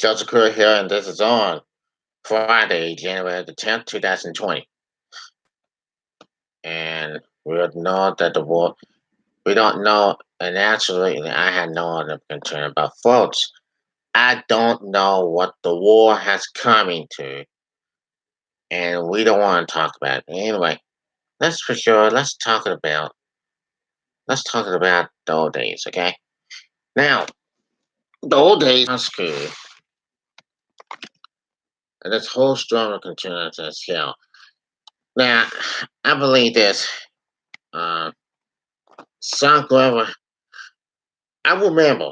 Joseph Curry here, and this is on Friday, January the 10th, 2020. And we don't know that the war, we don't know, and actually, I had no other concern about folks. I don't know what the war has coming to, and we don't want to talk about it. Anyway, let's for sure, let's talk about the old days, okay? Now, the old days are school, and this whole struggle continues as hell. Now, I believe this. Uh, Son Glover, I remember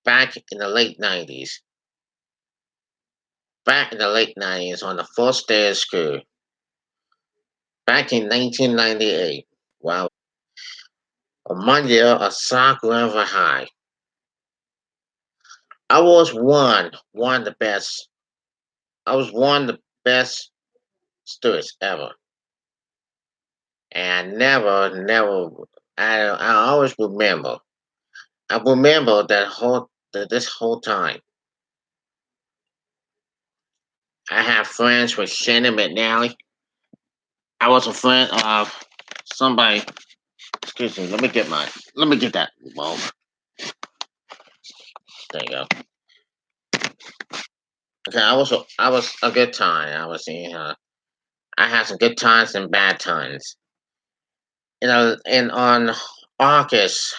back in the late 90s, on the first day of school, back in 1998, well, on my year of Son Glover High, I was one of the best, I was one of the best students ever. And I always remember, I remember this whole time. I have friends with Shannon McNally. I was a friend of somebody. Excuse me. Let me get that remote. There you go. Okay, I was a good time. I was in. I had some good times and bad times. And on August,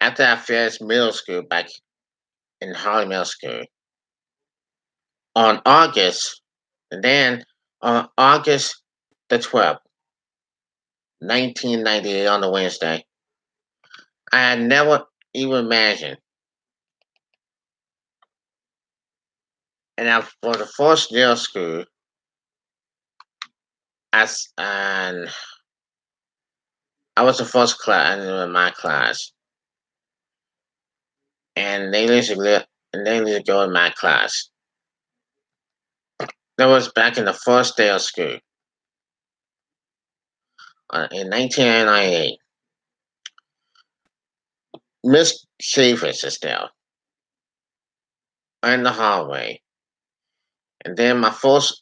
after I finished middle school back in Harley Middle School, on August, and then on August the 12th, 1998, on the Wednesday, I had never even imagined. For the first year of school, and I was the first class in my class, and they used to go in my class. That was back in the first day of school in 1998. Miss Shavers is there in the hallway, and then my first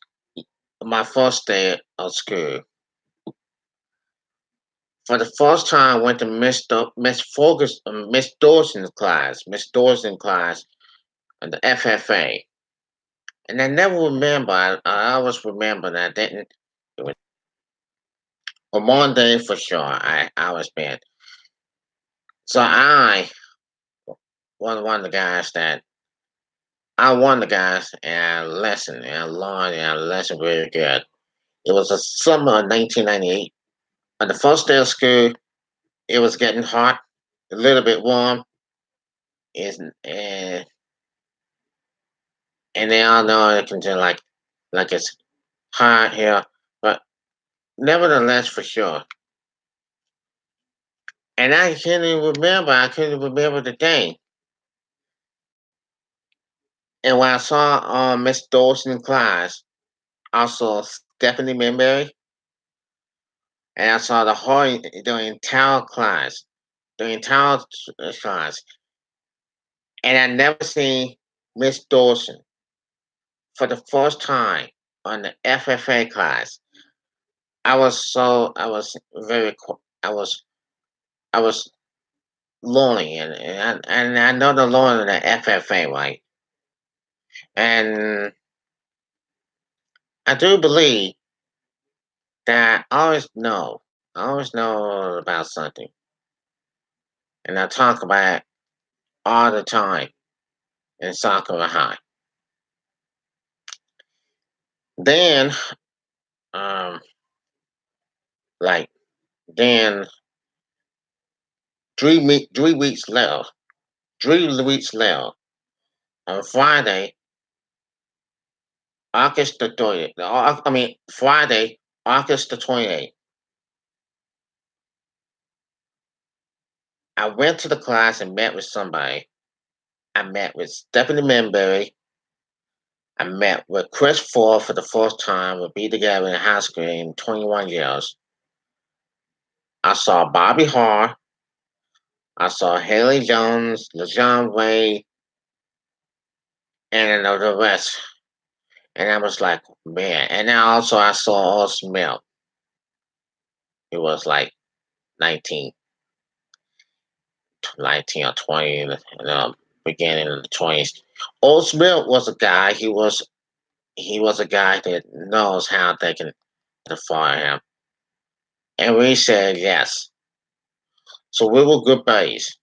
day of school. For the first time, I went to Miss Dawson's class, and the FFA. And I never remember. I always remember that I didn't. It was on one day for sure. I was bad. So I was one of the guys that I won the guys and I listened and I learned and I listened very good. It was the summer of 1998. On the first day of school, it was getting hot, a little bit warm. Is and they all know it can do like it's hot here, but nevertheless for sure. And I couldn't remember the day. And when I saw Miss Dawson in class, I saw Stephanie Memberry, and I saw the entire class, the entire class, and I never seen Miss Dawson for the first time on the FFA class. I was I was I was lonely, and I know the lonely in the FFA, right? And I do believe that I always know about something, and I talk about it all the time in soccer high. Then, um, like then 3 weeks later, 3 weeks later, on Friday, August the 30th. Friday, August the 28th. I went to the class and met with somebody. I met with Stephanie Memberry. I met with Chris Ford for the first time. We'll be together in high school in 21 years. I saw Bobby Hart. I saw Haley Jones, LeJean Wade, and then the rest. And I was like, man. And then also I saw all smell. It was like 19, 19 or 20 in the beginning of the 20s. Old Smith was a guy. He was a guy that knows how they can fire him. And we said yes. So we were good buddies.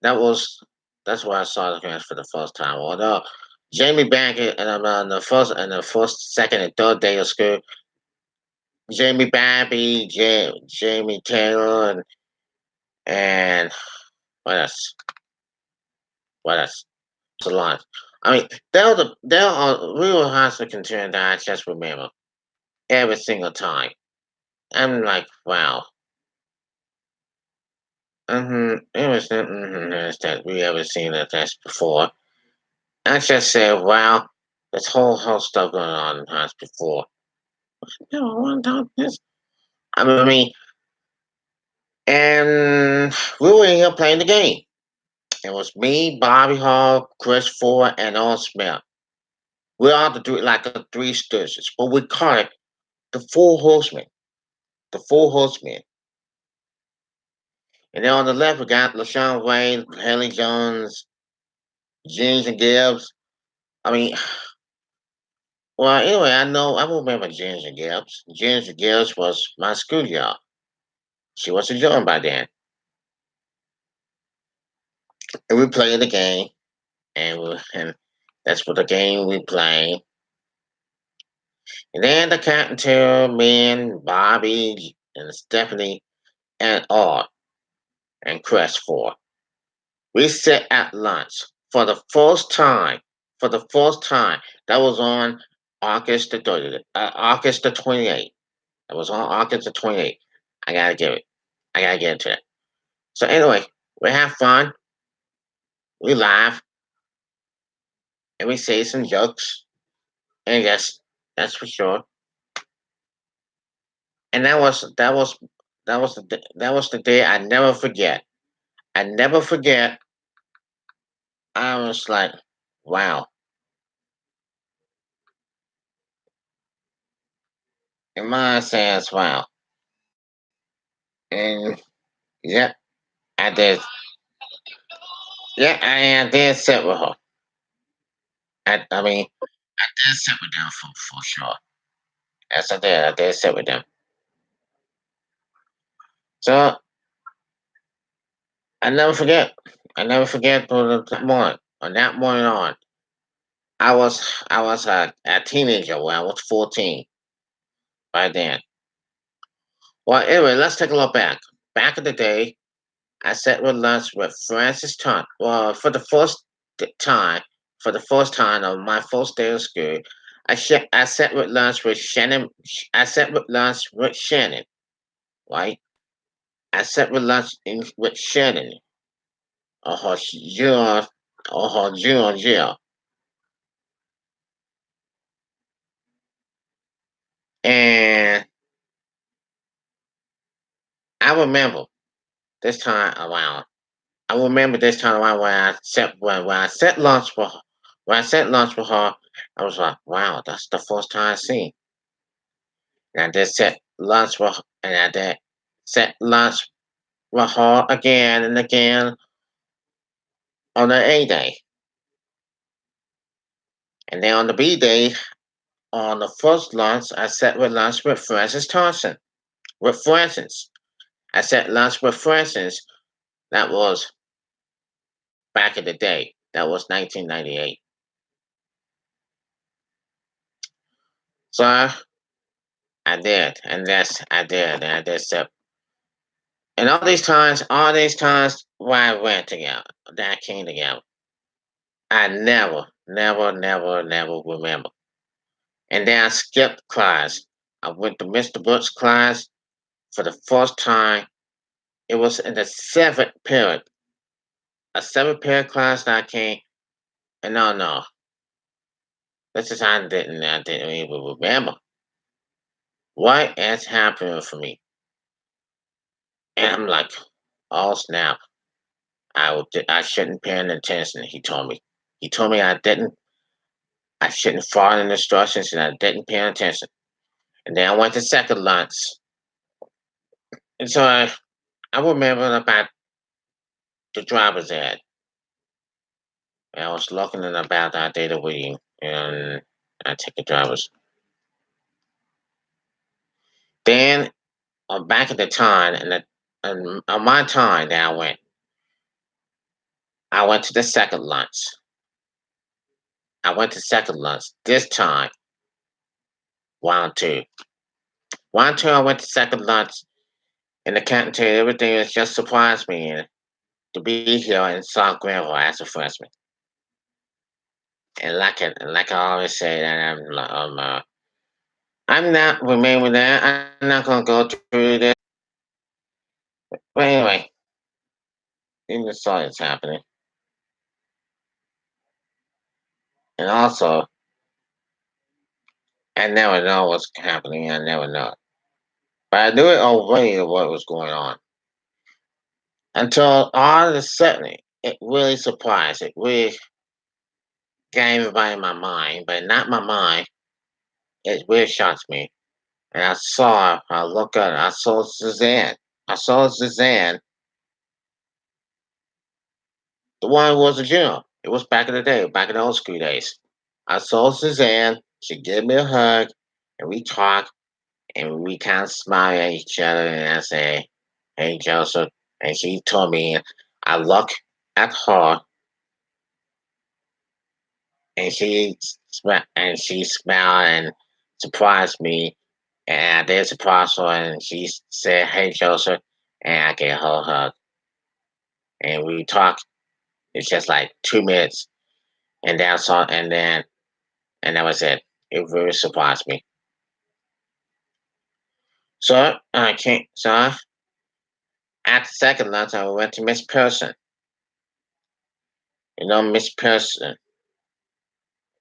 That was that's where I saw the fans for the first time. Although Jamie Bankett and I'm on the first, second, and third day of school, Jamie Babby, Jamie Taylor, and what else? What else? A lot. I mean, we were high school concerned that I just remember every single time. I'm like, wow. It was that we ever seen that test before. I just said, wow, this whole stuff going on in house before. No, one time this. I mean, and we were in here playing the game. It was me, Bobby Hall, Chris Ford, and Earl Smith. We all to do it like a three stooges, but we call it the Four Horsemen. The Four Horsemen. And then on the left, we got LaShawn Wayne, Haley Jones, James and Gibbs. I mean, well, anyway, I remember Ginger Gibbs. Ginger Gibbs was my schoolyard. She was a young by then. And we played the game, and that's what the game we played. And then the Captain Terror, me and Bobby and Stephanie and Art and Crestford. We sat at lunch for the first time. For the first time, that was on August the 30th, August the 28th. That was on August the 28th. I gotta give it. I gotta get into it. So anyway, we have fun, we laugh, and we say some jokes. And yes, that's for sure. And that was the day I never forget. I never forget. I was like, wow. And mine says, wow. And yeah, I did. Yeah, I did sit with her. I mean, I did sit with them for sure. Yes, I did. I did sit with them. So I never forget. I never forget that morning. On that morning on, I was a teenager when I was 14 by then. Well, anyway, let's take a look back. Back in the day, I sat with lunch with Francis Tunt. Well, time, for the first time on my first day of school, I sat with lunch with Shannon. I sat with lunch with Shannon, right? I sat with with Shannon, or her junior, year. And I remember this time around. I remember this time around when I sat lunch with her. When I sat lunch with her, I was like, "Wow, that's the first time I seen." And I did set lunch with, and I did set lunch with her again and again on the A day, and then on the B day, on the first lunch, I sat with lunch with Francis Thompson. With Francis, I sat lunch with Francis. That was back in the day. That was 1998. So I did, and that's I did, and I did set. And all these times why I went together, that came together, I never, never, never, never remember. And then I skipped class. I went to Mr. Brooks' class for the first time. It was in the seventh period, a seventh period class that I came. And no, no, this is I didn't even remember what has happened for me. And I'm like, oh snap, I shouldn't pay any attention. He told me. He told me I shouldn't follow the instructions, and I didn't pay attention. And then I went to second lunch, and so I remember about the driver's ed. And I was looking at about our data reading, and I take the driver's. Then back at the time, and on my time that I went to the second lunch. I went to second lunch this time, round two. Round two, I went to second lunch, and the cafeteria, everything was just surprised me to be here in South Granville as a freshman. And like I always say, that I'm not remembering that. I'm not gonna go through this. But anyway, you just saw it's happening, and also I never know what's happening. I never know, but I knew it already what was going on until all of a sudden it really surprised. It really got everybody in my mind, but not my mind. It really shocked me. And I looked at I saw Suzanne. I saw Suzanne, the one who was a junior. It was back in the day, back in the old school days. I saw Suzanne. She gave me a hug, and we talked, and we kind of smiled at each other. And I said, "Hey, Joseph," and she told me. I looked at her, and she smiled and surprised me, and I did surprise her, and she said, "Hey, Joseph," and I gave her a hug, and we talked. It's just like 2 minutes, and that's all, and that was it. It really surprised me. So I came. So after second lunch, I went to Miss Pearson. You know, Miss Pearson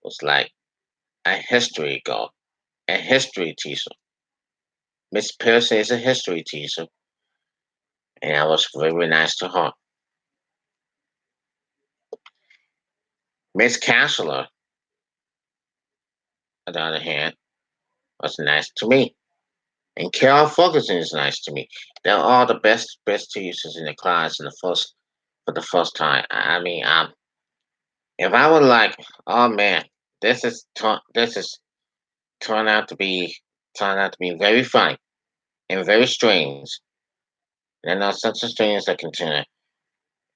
was like a history girl, a history teacher. Miss Pearson is a history teacher, and I was very nice to her. Miss Counselor, on the other hand, was nice to me. And Carol Ferguson is nice to me. They're all the best teachers in the class in the first for the first time. I mean, if I were like, oh man, this is turned out to be turned out to be very funny and very strange. And not such a strange that continue.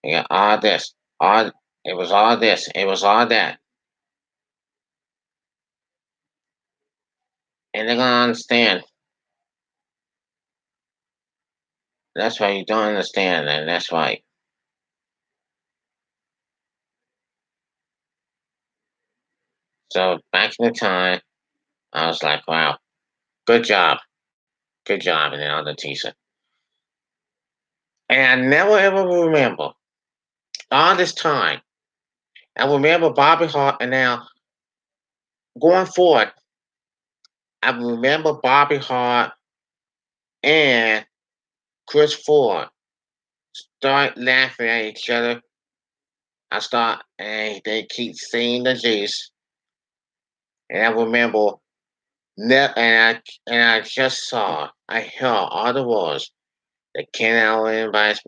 Yeah, all this, all it was all this, it was all that, and they're gonna understand. That's why you don't understand, and that's why. So back in the time, I was like, wow, good job, good job, and then other teacher. And I never ever will remember all this time. I remember Bobby Hart, and now going forward, I remember Bobby Hart and Chris Ford start laughing at each other. I start, and they keep saying the juice, and I remember, and I just saw, I heard all the words that came out of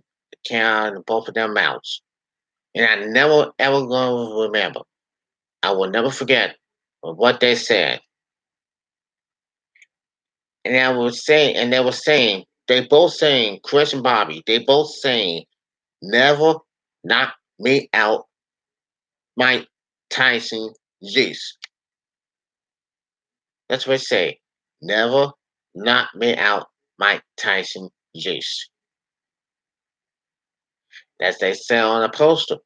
came out of both of their mouths, and I never ever gonna remember. I will never forget what they said. And I was saying, and they were saying, they both saying, Chris and Bobby, they both saying, never knock me out, Mike Tyson juice. That's what they say. Never knock me out, Mike Tyson juice. That's they say on a poster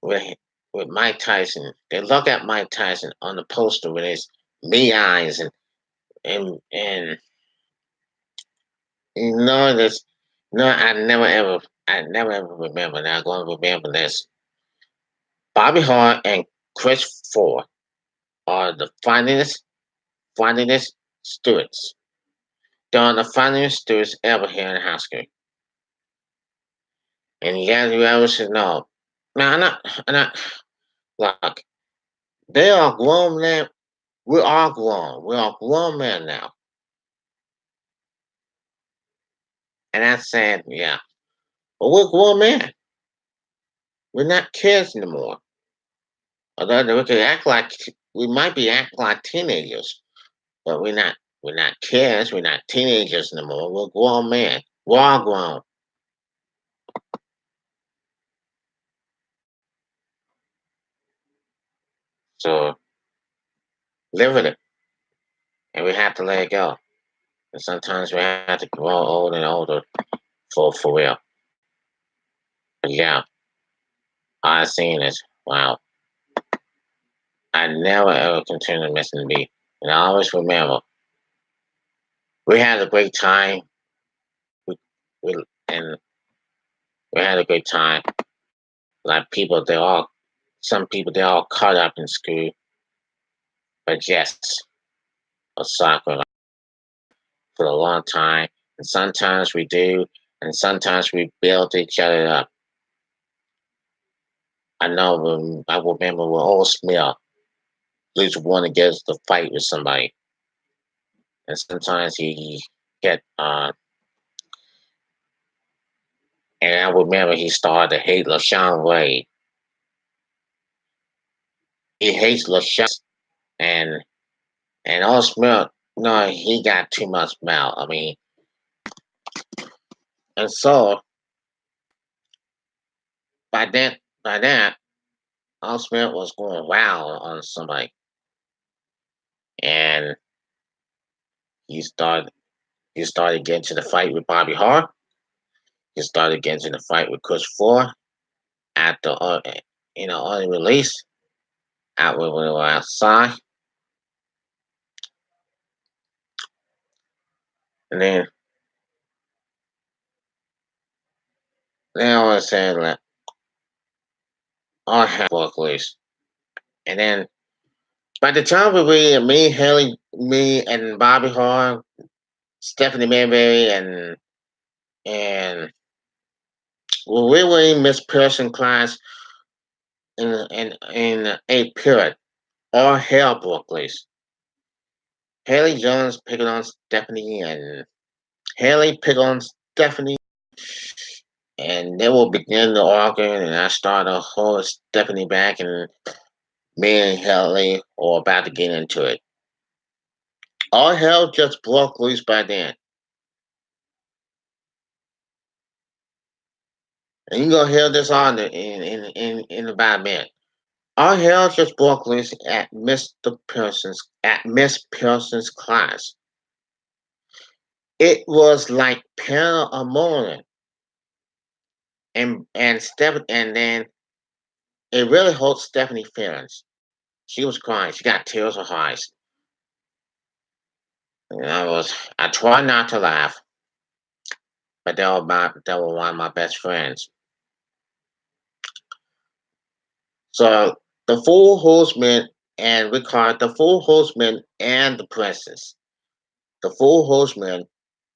with with Mike Tyson. They look at Mike Tyson on the poster with his me eyes and you know this. No, I never ever remember. Now I'm going to remember this. Bobby Hart and Chris Ford are the finest stewards. They are the finest stewards ever here in high school. And you ever should know. Now, I'm not, like, they are grown men. We are grown. We are grown men now. And I said, yeah, but we're grown men. We're not kids anymore. Although we can act like we might be acting like teenagers, but we're not. We're not kids. We're not teenagers anymore. We're grown men. We're all grown. So live with it, and we have to let it go. And sometimes we have to grow older and older for real. But yeah, I seen this. Wow, I never ever continue missing the beat, and I always remember we had a great time. We, we and we had a great time. Like people, they all some people they all caught up in school, but yes, a soccer for a long time. And sometimes we do, and sometimes we build each other up. I know I remember when Old Smith used to want to get us to fight with somebody, and sometimes he get and I remember he started to hate LaShawn Wade. He hates LaShawn, and Old Smith, no, he got too much mouth. I mean, and so by that, Old Smith was going wild on somebody, and he started he started getting to the fight with Bobby Hart. He started getting to the fight with Chris Ford after on the release out when we were outside, and then I was saying that I have Buckley's, and then by the time me, Haley, me, and Bobby Hart, Stephanie Mayberry, and when we were in Miss Pearson class in eighth period, all hell broke loose. Haley Jones picked on Stephanie, and Haley picked on Stephanie, and they will begin to argue, and I started to hold Stephanie back, and me and Haley were about to get into it. All hell just broke loose by then. And you gonna hear this on in about a minute. All hell just broke loose at Miss Pearson's class. It was like pandemonium, and then it really hurt Stephanie's feelings. She was crying. She got tears in her eyes. And I tried not to laugh, but they were one of my best friends. So the four horsemen, and we call it the four horsemen and the princess. The four horsemen,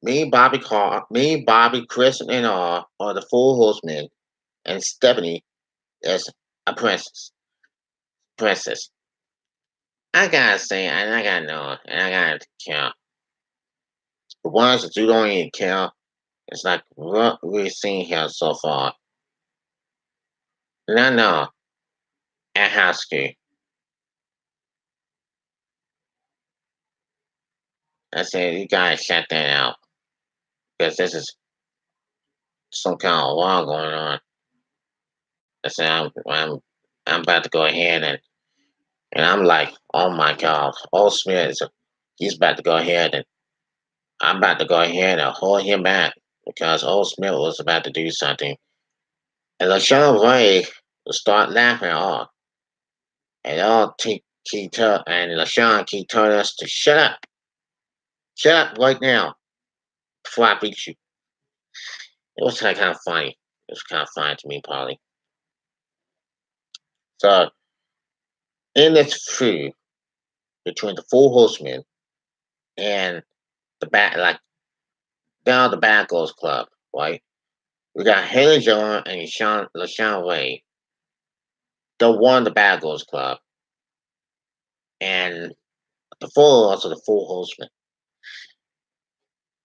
me, Bobby, Chris, and R are the four horsemen, and Stephanie is a princess. Princess. I gotta say, and I gotta know, and I gotta count. The ones that you don't even count, it's like what we've seen here so far. No, no, at high school. I said, you gotta shut that out, because this is some kind of war going on. I said, I'm about to go ahead and I'm like, oh my God, Old Smith he's about to go ahead and I'm about to go ahead and hold him back because Old Smith was about to do something. And LaShawn Ray will start laughing off. And and LaShawn keep telling us to shut up. Shut up right now before I beat you. It was kind of funny. It was kind of funny to me, probably. So in this feud between the four horsemen and the down the Bad Girls Club, right? We got Haley Jones and LaShawn Ray. the Bad Girls Club, and the four also the Four Horsemen.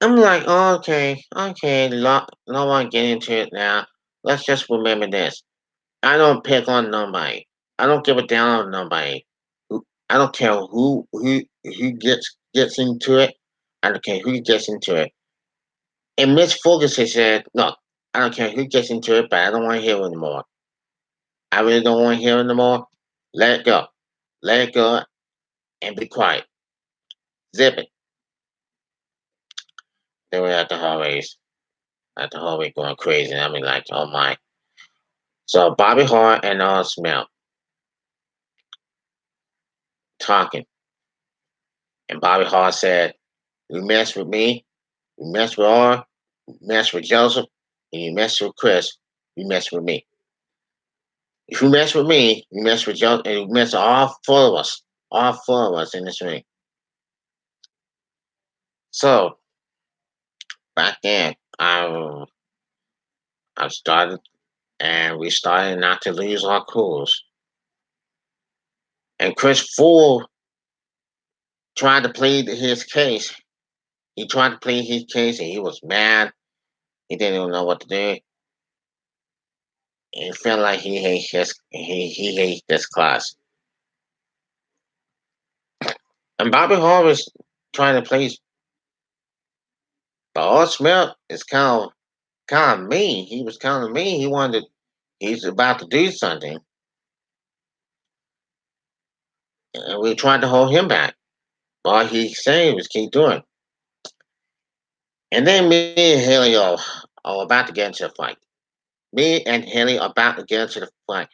I'm like, okay, okay, no one get into it now. Let's just remember this. I don't pick on nobody. I don't give a damn on nobody. I don't care who gets into it. I don't care who gets into it. And Miss Ferguson said, "Look, I don't care who gets into it, but I don't want to hear it anymore. I really don't want to hear it anymore. Let it go. Let it go and be quiet. Zip it." They were at the hallway going crazy. And I mean, like, oh my. So Bobby Hart and Smell talking, and Bobby Hart said, "You mess with me, you mess with R, you mess with Joseph, and you mess with Chris, you mess with me. If you mess with me, you mess with Joseph, and you mess with all four of us in this ring." So back then, I started, and we started not to lose our cools. And Chris Full tried to plead his case. He tried to plead his case, and he was mad. He didn't even know what to do. He felt like he hates this class. And Bobby Hall was trying to please, but Art Smith is kind of mean. He was kind of mean. He's about to do something, and we tried to hold him back. All he saying was keep doing. And then me and Haley are about to get into a fight. Me and Haley are about to get into the fight.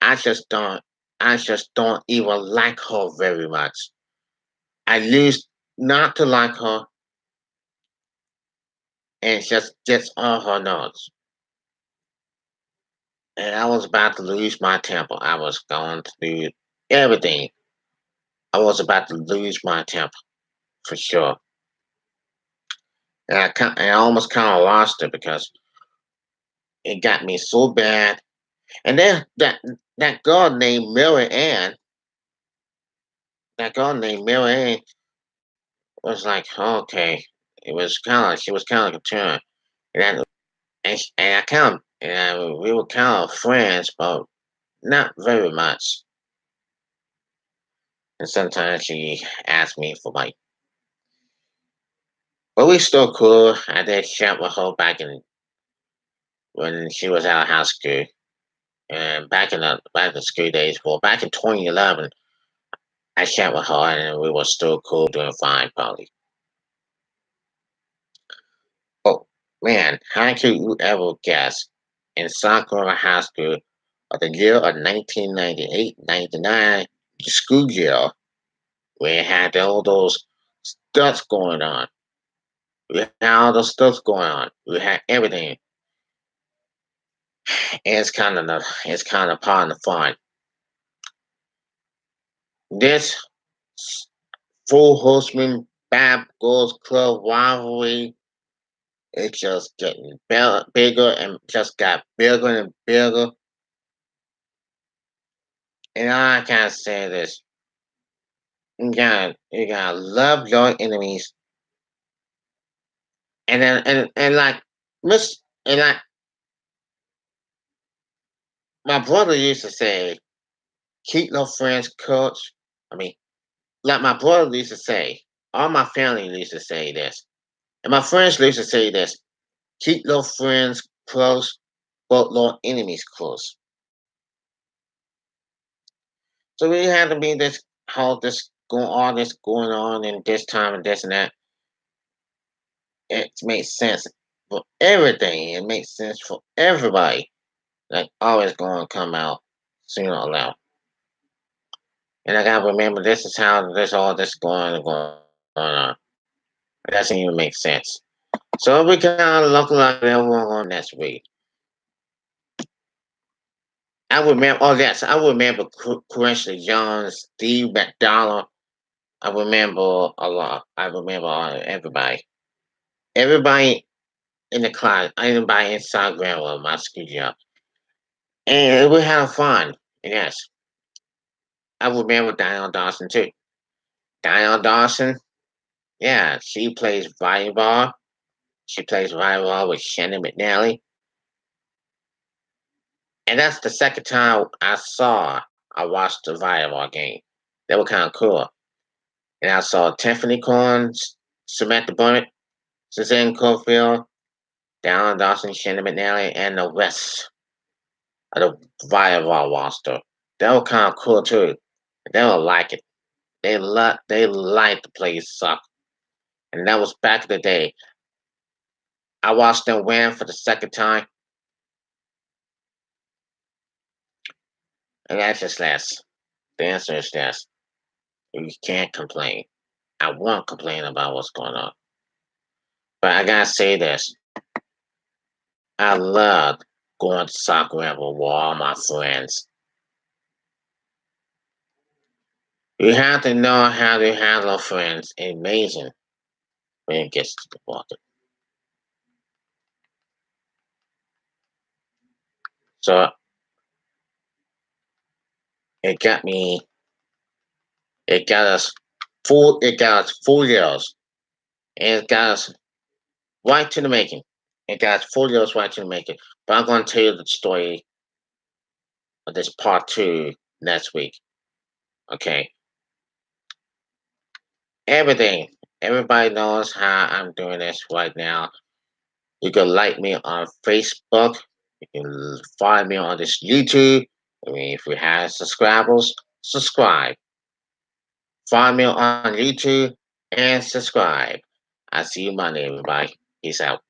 I just don't I just don't even like her very much. I used not to like her, and it just gets on her nerves. And I was about to lose my temper. I was going to do everything. I was about to lose my temper for sure. And I almost kind of lost it because it got me so bad. And then that girl named Mary Ann, that girl named Mary Ann was like, okay, it was kind of she was kind of concerned, and I kind of and we were kind of friends, but not very much. And sometimes she asked me for like, but we still cool. I did chat with her back in when she was out of high school, and back in school days. Well, back in 2011, I chat with her, and we were still cool, doing fine, probably. Oh man, how could you ever guess in South Carolina High School of the year of 1998-99, the school year, we had all those stunts going on. We had all those stunts going on. We had everything. And it's kind of part of the fun. This full horseman Bab Girls Club rivalry, it's just getting bigger and just got bigger and bigger. And I can't say this. You gotta love your enemies. And like Miss and like my brother used to say, keep no friends, coach. I mean, like my brother used to say, all my family used to say this. And my friends used to say this, keep no friends close, but no enemies close. So we had to be this how this going all this going on and this time and this and that. It makes sense for everything. It makes sense for everybody. Like always going to come out sooner or later. And I gotta remember this is how this all this going on. It doesn't even make sense. So we kind of look like everyone on next week. I remember. Oh yes, I remember Quincy Jones, Steve McDonald. I remember a lot. I remember everybody. Everybody in the class, everybody inside Grandma, my school job. And we had fun. And yes, I remember Diane Dawson too. Diane Dawson, yeah, she plays volleyball. She plays volleyball with Shannon McNally. And that's the second time I watched the volleyball game. They were kind of cool. And I saw Tiffany Corn, Samantha Burnett, Suzanne Cofield, Diane Dawson, Shannon McNally, and the rest of the volleyball roster. They were kind of cool too. They were like it. They liked to play soccer. And that was back in the day. I watched them win for the second time, and that's just less. The answer is yes. You can't complain. I won't complain about what's going on. But I gotta say this. I love going to soccer with all my friends. You have to know how to handle friends. Amazing when it gets to the water. So it got me. It got us full. It got us full years, and it got us right to the making. It got us full years right to the making. But I'm going to tell you the story of this part two next week. Okay, everything. Everybody knows how I'm doing this right now. You can like me on Facebook. You can find me on this YouTube. I mean, if you have subscribers, subscribe. Find me on YouTube and subscribe. I see you Monday, everybody. Peace out.